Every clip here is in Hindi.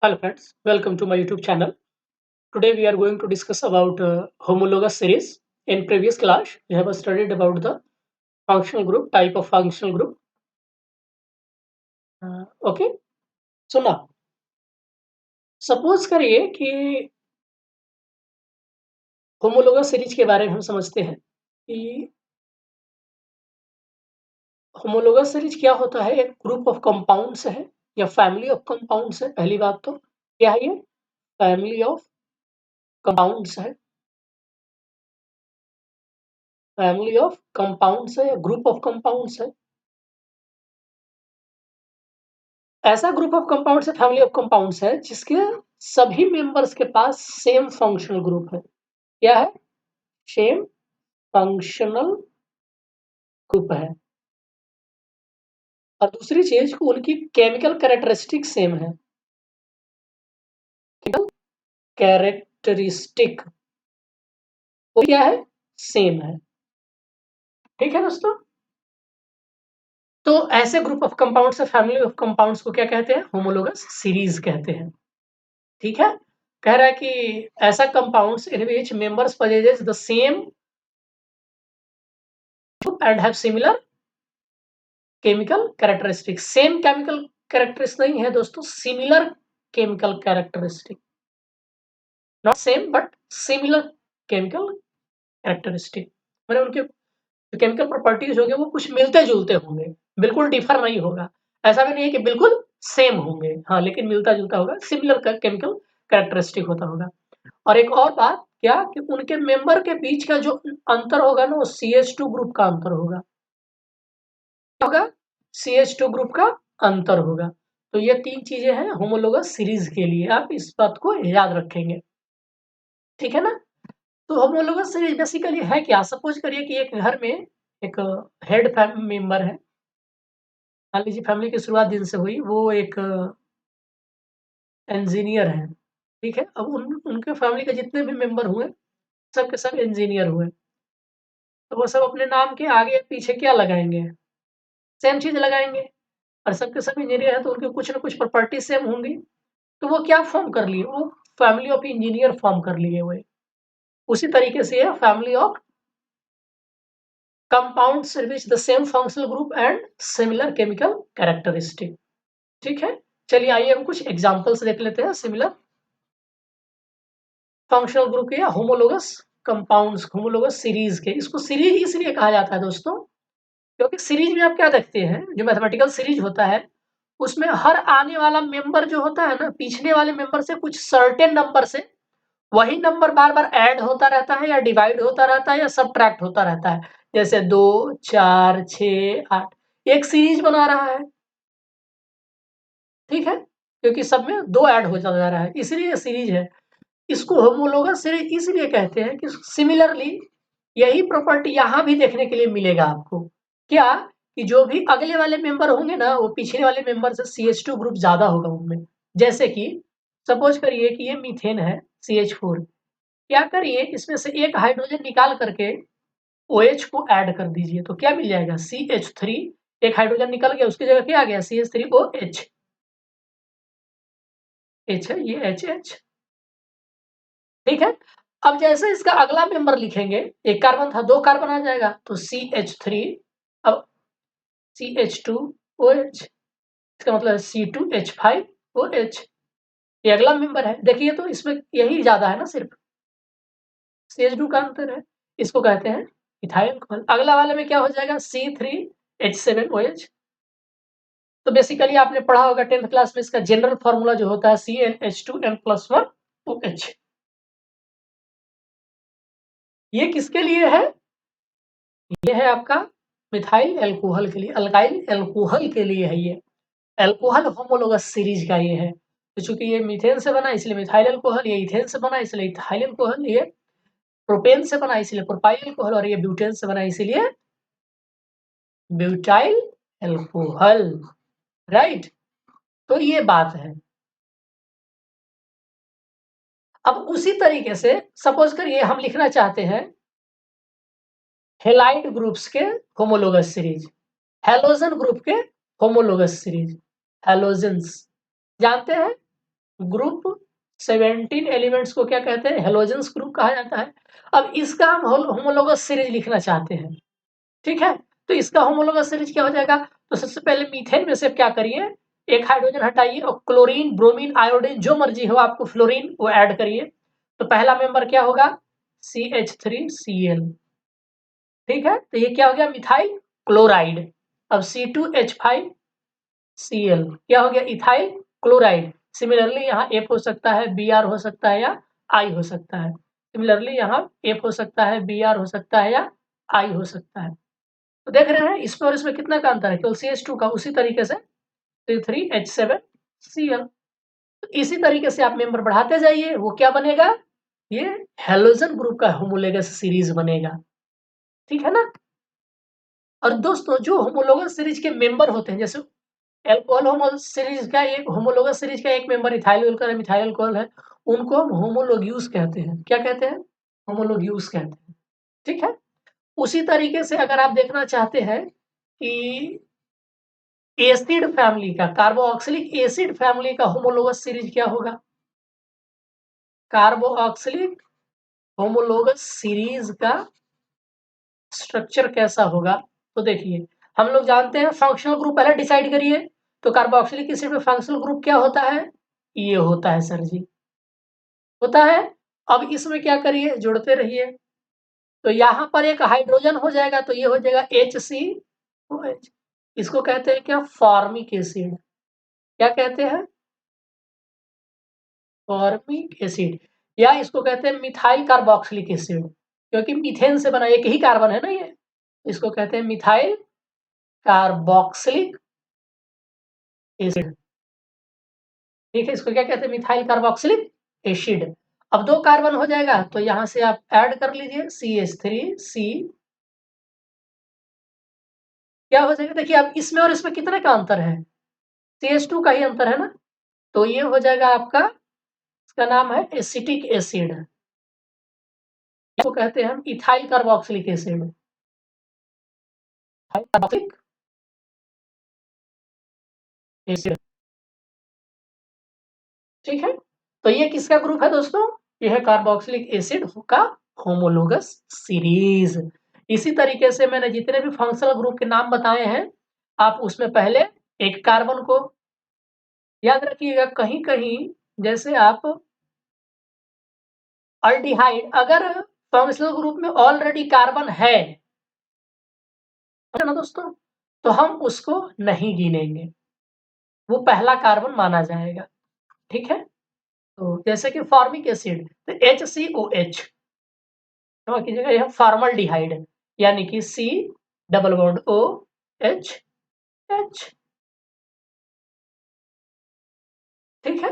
Hello friends, welcome to my YouTube channel. Today we are going to discuss about homologous series. In previous class, we have studied about the functional group, type of functional group. Okay, so now suppose करिए कि homologous series के बारे में हम समझते हैं कि homologous series क्या होता है। एक ग्रुप ऑफ कंपाउंड्स है या फैमिली ऑफ कंपाउंड्स है। पहली बात तो क्या है, ये फैमिली ऑफ कंपाउंड्स है, फैमिली ऑफ कंपाउंड्स है या ग्रुप ऑफ कंपाउंड्स है। ऐसा ग्रुप ऑफ कंपाउंड्स है, फैमिली ऑफ कंपाउंड्स है, जिसके सभी मेंबर्स के पास सेम फंक्शनल ग्रुप है। क्या है? सेम फंक्शनल ग्रुप है। और दूसरी चीज, उनकी केमिकल कैरेक्टरिस्टिक सेम है। केमिकल कैरेक्टरिस्टिक वो क्या है? सेम है। ठीक है दोस्तों, तो ऐसे ग्रुप ऑफ कंपाउंड्स से फैमिली ऑफ कंपाउंड्स को क्या कहते हैं? होमोलोगस सीरीज कहते हैं। ठीक है, कह रहा है कि ऐसा compounds in which members possesses the same and have similar chemical characteristic. Same chemical characteristic नहीं है दोस्तों, similar chemical characteristic, not same but similar chemical characteristic. मैंने उनके जो केमिकल प्रॉपर्टीज होंगे वो कुछ मिलते जुलते होंगे, बिल्कुल डिफर नहीं होगा। ऐसा भी नहीं है कि बिल्कुल सेम होंगे, हाँ, लेकिन मिलता जुलता होगा, सिमिलर केमिकल कैरेक्टरिस्टिक होता होगा। और एक और बात क्या कि उनके मेंबर के बीच का जो अंतर होगा ना, वो CH2 ग्रुप का अंतर होगा। होगा CH2 ग्रुप का अंतर होगा। तो ये तीन चीजें हैं होमोलोगस सीरीज के लिए, आप इस बात को याद रखेंगे। ठीक है ना? तो होमोलोगस सीरीज बेसिकली है क्या? सपोज करिए कि एक घर में एक हेड फैमिली मेंबर है। मान लीजिए फैमिली की शुरुआत दिन से हुई, वो एक इंजीनियर है। ठीक है, अब उनके फैमिली के जितने भी मेंबर हुए, सब के सब इंजीनियर हुए, तो वो सब अपने नाम के आगे पीछे क्या लगाएंगे? सेम चीज लगाएंगे। और सबके सब इंजीनियर है तो उनके कुछ ना कुछ प्रॉपर्टी सेम होंगी। तो वो क्या फॉर्म कर लिए? वो फैमिली ऑफ इंजीनियर फॉर्म कर लिए हुए। उसी तरीके से ये family of compounds which the same functional group and similar chemical characteristic. ठीक है, चलिए आइए हम कुछ एग्जांपल्स देख लेते हैं सिमिलर फंक्शनल ग्रुप के या होमोलोगस कंपाउंड्स, होमोलोगस सीरीज के। इसको सीरीज इसलिए कहा जाता है दोस्तों, क्योंकि सीरीज में आप क्या देखते हैं, जो मैथमेटिकल सीरीज होता है उसमें हर आने वाला मेंबर जो होता है ना, पिछले वाले मेंबर से कुछ सर्टेन नंबर से वही नंबर बार बार ऐड होता रहता है या डिवाइड होता रहता है या सबट्रैक्ट होता रहता है। जैसे 2, 4, 6, 8 एक सीरीज बना रहा है। ठीक है, क्योंकि सब में 2 ऐड हो जा रहा है, इसलिए सीरीज है। इसको होमोलोगस सीरीज इसलिए कहते हैं कि सिमिलरली यही प्रॉपर्टी यहाँ भी देखने के लिए मिलेगा आपको। क्या कि जो भी अगले वाले मेंबर होंगे ना, वो पिछले वाले मेंबर से CH2 ग्रुप ज्यादा होगा उनमें। जैसे कि सपोज करिए कि ये मीथेन है CH4, क्या करिए इसमें से एक हाइड्रोजन निकाल करके OH को ऐड कर दीजिए, तो क्या मिल जाएगा? CH3। एक हाइड्रोजन निकल गया, उसकी जगह क्या आ गया? CH3OH। H है, ये HH। ठीक है, अब जैसे इसका अगला मेंबर लिखेंगे, एक कार्बन था, 2 कार्बन आ जाएगा, तो CH3, अब CH2OH, इसका मतलब C2H5OH। ये अगला मेंबर है, देखिए तो इसमें यही ज्यादा है ना, सिर्फ CH2 का अंतर है। इसको कहते हैं इथाइल अल्कोहल। अगला वाले में क्या हो जाएगा? C3H7OH। तो बेसिकली आपने पढ़ा होगा 10th क्लास में, इसका जनरल फॉर्मूला जो होता है CnH2n+1OH। ये किसके लिए है? ये है आपका मिथाइल एल्कोहल के लिए, अल्काइल एल्कोहल के लिए है ये। एल्कोहल होमोलोगस सीरीज का ये है। तो चूंकि ये मीथेन से बना इसलिए मिथाइल एल्कोहल, ये इथेन से बना इसलिए इथाइल एल्कोहल, ये प्रोपेन से बना इसलिए प्रोपाइल एल्कोहल, और ये ब्यूटेन से बना इसीलिए ब्यूटाइल एल्कोहल। राइट, तो ये बात है। अब उसी तरीके से सपोज करिए हम लिखना चाहते हैं हेलाइड ग्रुप्स के होमोलोगस सीरीज, हेलोजन ग्रुप के होमोलोगस सीरीज। हेलोजेंस जानते हैं, ग्रुप 17 एलिमेंट्स को क्या कहते हैं? हेलोजेंस ग्रुप कहा जाता है। अब इसका हम होमोलोगस सीरीज लिखना चाहते हैं, ठीक है? तो इसका होमोलोगस सीरीज क्या हो जाएगा? तो सबसे पहले मीथेन में से क्या करिए, एक हाइड्रोजन हटाइए और क्लोरीन, ब्रोमीन, आयोडीन जो मर्जी हो आपको, फ्लोरीन वो ऐड करिए। तो पहला मेंबर क्या होगा? CH3Cl, ठीक है? तो ये क्या हो गया? Methyl chloride. अब C2H5Cl क्या हो गया? Ethyl chloride. सिमिलरली यहाँ F हो सकता है, Br हो सकता है या I हो सकता है। सिमिलरली यहाँ F हो सकता है, Br हो सकता है या I हो सकता है। तो देख रहे हैं इसमें और इसमें कितना का अंतर है? केवल CH2 का। उसी तरीके से C3H7Cl। तो इसी तरीके से आप मेंबर बढ़ाते जाइए, वो क्या बनेगा? ये हेलोजन ग्रुप का होमोलोगस सीरीज बनेगा, ठीक है ना? और दोस्तों जो होमोलोगस सीरीज के मेंबर होते हैं, जैसे एल्कोहल होमोलोगस सीरीज का एक मेंबर इथाइल अल्कोहल है, मिथाइल अल्कोहल है, उनको हम होमोलोग्यूस कहते हैं। क्या कहते हैं? होमोलोग्यूस कहते हैं, ठीक है? उसी तरीके से अगर आप देखना चाहते हैं कि एसिड फैमिली का, कार्बोक्सिलिक एसिड फैमिली का होमोलोगस सीरीज क्या होगा? कार्बोक्सिलिक होमोलोगस सीरीज का स्ट्रक्चर कैसा होगा? तो देखिए, हम लोग जानते हैं फंक्शनल ग्रुप पहले डिसाइड करिए। तो कार्बोक्सिलिक एसिड में फंक्शनल ग्रुप क्या होता है? ये होता है सर जी, होता है। अब इसमें क्या करिए? जोड़ते रहिए। तो यहाँ पर एक हाइड्रोजन हो जाएगा, तो ये हो जाएगा HCOH। इसको कहते हैं क्या? Formic acid. क्या कहते हैं? Formic acid. या इसको कहते हैं मिथाइल कार्बोक्सिलिक एसिड, क्योंकि मीथेन से बना एक ही कार्बन है ना ये। इसको कहते हैं मिथाइल कार्बोक्सिलिक एसिड, ठीक है? इसको क्या कहते हैं? Methyl carboxylic acid. अब 2 कार्बन हो जाएगा, तो यहां से आप ऐड कर लीजिए CH3C। क्या हो जाएगा? देखिए अब इसमें और इसमें कितने का अंतर है? CH2 का ही अंतर है ना। तो ये हो जाएगा आपका, इसका नाम है एसिटिक एसिड। इसको कहते हैं हम ethyl carboxylic acid. Carboxylic acid, ठीक है? तो ये किसका ग्रुप है दोस्तों? ये है कार्बोक्सिलिक एसिड का होमोलोगस सीरीज। इसी तरीके से मैंने जितने भी फंक्शनल ग्रुप के नाम बताए हैं, आप उसमें पहले एक कार्बन को याद रखिएगा। कहीं कहीं जैसे आप अल्डिहाइड, अगर फंक्शनल ग्रुप में ऑलरेडी कार्बन है ना दोस्तों, तो हम उसको नहीं गिनेंगे, वो पहला कार्बन माना जाएगा, ठीक है? तो जैसे कि फॉर्मिक एसिड, तो HCOH, क्षमा कीजिएगा, यह फॉर्मल्डिहाइड, यानी कि C double bond OH H, ठीक है?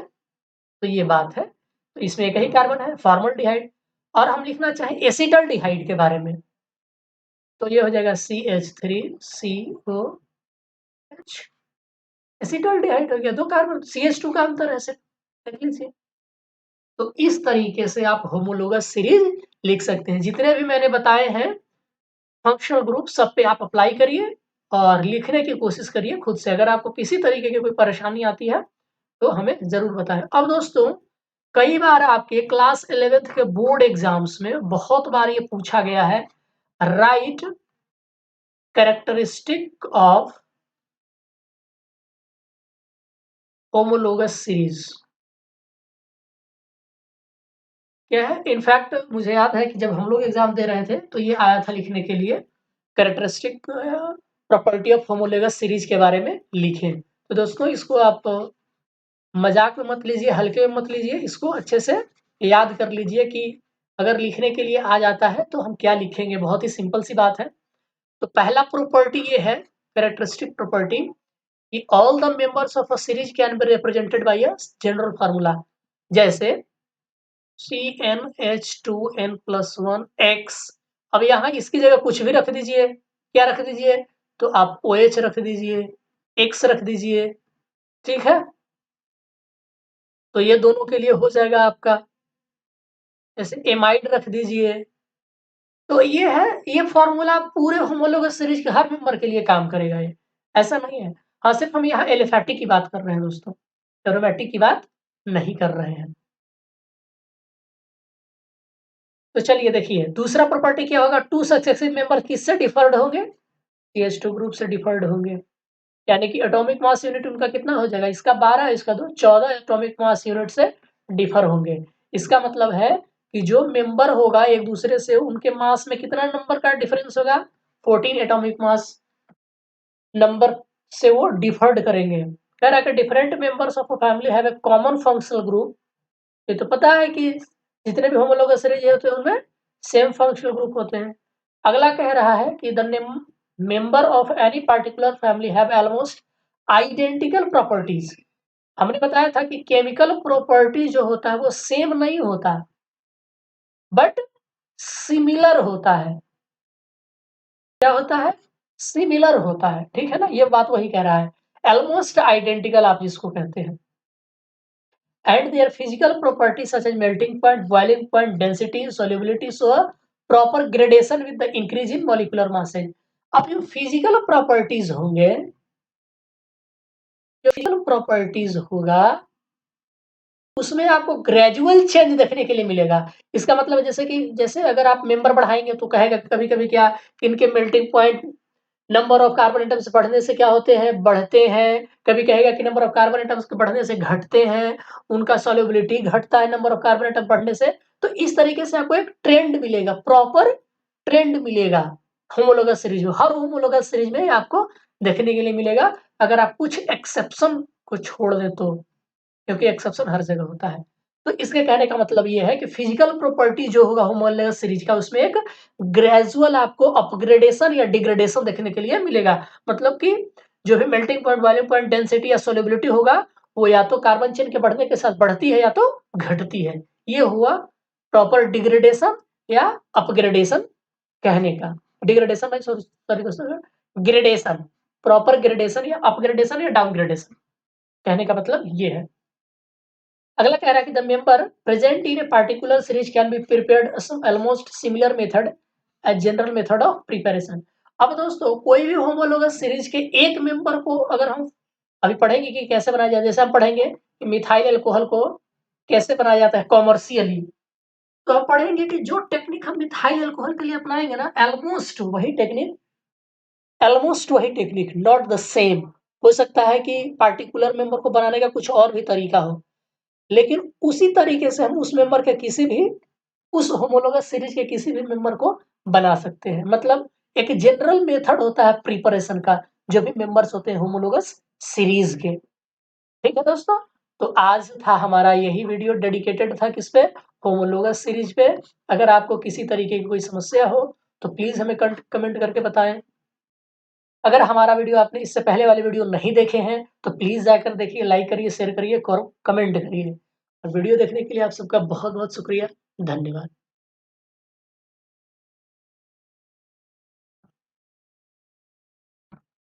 तो ये बात है। तो इसमें एक ही कार्बन है, फॉर्मल्डिहाइड। और हम लिखना चाहें एसिटल्डिहाइड के बारे में, तो ये हो जाएगा CH3COH। एसिटल्डिहाइड हो गया, 2 कार्बन, CH2 का अंतर है सिर्फ, देख लीजिए। तो इस तरीके से आप होमोलोगस सीरीज लिख सकते हैं। जितने भी मैंने बताए हैं फंक्शनल ग्रुप, सब पे आप अप्लाई करिए और लिखने की कोशिश करिए खुद से। अगर आपको किसी तरीके की कोई परेशानी आती है तो हमें जरूर बताएं। अब दोस्तों, कई बार आपके क्लास 11th के बोर्ड एग्जाम्स में बहुत बार ये पूछा गया है, right characteristic of homologous series. क्या है? इनफैक्ट मुझे याद है कि जब हम लोग एग्जाम दे रहे थे तो ये आया था लिखने के लिए, characteristic property of homologous series के बारे में लिखें। तो दोस्तों इसको आप मजाक में मत लीजिए, हल्के में मत लीजिए, इसको अच्छे से याद कर लीजिए कि अगर लिखने के लिए आ जाता है तो हम क्या लिखेंगे। बहुत ही सिंपल सी बात है। तो पहला प्रॉपर्टी ये है, कैरेक्टरिस्टिक प्रॉपर्टी, कि all the members of a series can be represented by a general formula. जैसे CnH2n+1x। अब यहाँ इसकी जगह कुछ भी रख दीजिए। क्या रख दीजिए? तो आप OH रख दीजिए, X रख दीजिए, ठीक है? तो ये दोनों के लिए हो जाएगा आपका। जैसे एमाइड रख दीजिए। तो ये है, ये फॉर्मूला पूरे होमोलोगस सीरीज के हर मेंबर के लिए काम करेगा ये, ऐसा नहीं है। हाँ, सिर्फ हम यहाँ एलिफैटिक की बात कर रहे हैं दोस्तों, एरोमेटिक की बात नहीं कर रहे हैं। तो चलिए देखिए, दूसरा प्रॉपर्टी क्या होगा, टू सक्सेसिव मेंबर किससे डिफर्ड होंगे, CH2 ग्रुप से डिफर्ड होंगे। यानी कि एटॉमिक मास यूनिट उनका कितना हो जाएगा, इसका 12, इसका 2, 14 एटॉमिक मास यूनिट से डिफर होंगे। इसका मतलब है कि जो मेंबर होगा एक दूसरे से, उनके मास में कितना नंबर का डिफरेंस होगा, 14 एटॉमिक मास नंबर से वो डिफर्ड करेंगे। कह रहा है कि different members of a family have a common functional group. ये तो पता है कि जितने भी होमोलोगस सीरीज होते हैं उनमें सेम फंक्शनल ग्रुप होते हैं। अगला कह रहा है कि the member of any particular family have almost identical properties. हमने बताया था कि केमिकल प्रॉपर्टी जो होता है वो सेम नहीं होता, बट सिमिलर होता है। क्या होता है, सिमिलर होता है, ठीक है ना, ये बात वही कह रहा है। ऑलमोस्ट आइडेंटिकल आप जिसको कहते हैं, and their physical properties such as melting point, boiling point, density, solubility show a proper gradation with the increase in molecular mass. अब जो फिजिकल प्रॉपर्टीज होंगे, जो फिजिकल प्रॉपर्टीज होगा उसमें आपको ग्रेजुअल चेंज देखने के लिए मिलेगा। इसका मतलब जैसे अगर आप मेंबर बढ़ाएंगे तो कहेगा कभी कभी क्या, इनके melting point number of carbon atoms बढ़ने से क्या होते हैं, बढ़ते हैं। कभी कहेगा कि नंबर ऑफ कार्बन एटम्स के बढ़ने से घटते हैं, उनका सॉल्युबिलिटी घटता है नंबर ऑफ कार्बन एटम बढ़ने से। तो इस तरीके से आपको एक ट्रेंड मिलेगा, प्रॉपर ट्रेंड मिलेगा होमोलोगस सीरीज में। हर होमोलोगस सीरीज में आपको देखने के लिए मिलेगा, अगर आप कुछ एक्सेप्शन को छोड़ दे तो, क्योंकि एक्सेप्शन हर जगह होता है। तो इसके कहने का मतलब ये है कि फिजिकल प्रॉपर्टी जो होगा होमोलोगस सीरीज का, उसमें एक ग्रेजुअल आपको अपग्रेडेशन या डिग्रेडेशन देखने के लिए मिलेगा। मतलब कि जो भी melting point, boiling point, density या सोल्युबिलिटी होगा, वो या तो कार्बन चेन के बढ़ने के साथ बढ़ती है या तो घटती है। ये हुआ प्रॉपर डिग्रेडेशन या अपग्रेडेशन कहने का। डिग्रेडेशन नहीं, सॉरी दोस्तों, ग्रेडेशन, प्रॉपर ग्रेडेशन या अपग्रेडेशन या डाउनग्रेडेशन कहने का मतलब ये है। अगला कह रहा है कि the member present in a particular series can be prepared almost similar method as general method of preparation. अब दोस्तों कोई भी होमोलोगस सीरीज के एक मेंबर को अगर हम अभी पढ़ेंगे कि कैसे बनाया जाए, जैसे हम पढ़ेंगे कि मिथाइल अल्कोहल को कैसे बनाया जाता है कॉमर्शियली, तो हम पढ़ेंगे कि जो टेक्निक हम मिथाइल अल्कोहल के लिए अपनाएंगे ना, ऑलमोस्ट वही टेक्निक, नॉट द सेम। हो सकता है कि पार्टिकुलर मेंबर को बनाने का कुछ और भी तरीका हो, लेकिन उसी तरीके से हम उस मेंबर के किसी भी, उस होमोलोगस सीरीज के किसी भी मेंबर को बना सकते हैं। मतलब एक जनरल मेथड होता है प्रिपरेशन का, जो भी मेंबर्स होते हैं होमोलोगस सीरीज के। ठीक है दोस्तों, तो आज था हमारा यही वीडियो, डेडिकेटेड था किस पे, होमोलोगस सीरीज पे। अगर आपको किसी तरीके की कोई समस्या हो तो प्लीज हमें कमेंट करके बताएं। अगर हमारा वीडियो आपने इससे पहले वाले वीडियो नहीं देखे हैं तो प्लीज जाकर देखिए, लाइक करिए, शेयर करिए, कमेंट करिए। और वीडियो देखने के लिए आप सबका बहुत बहुत शुक्रिया, धन्यवाद।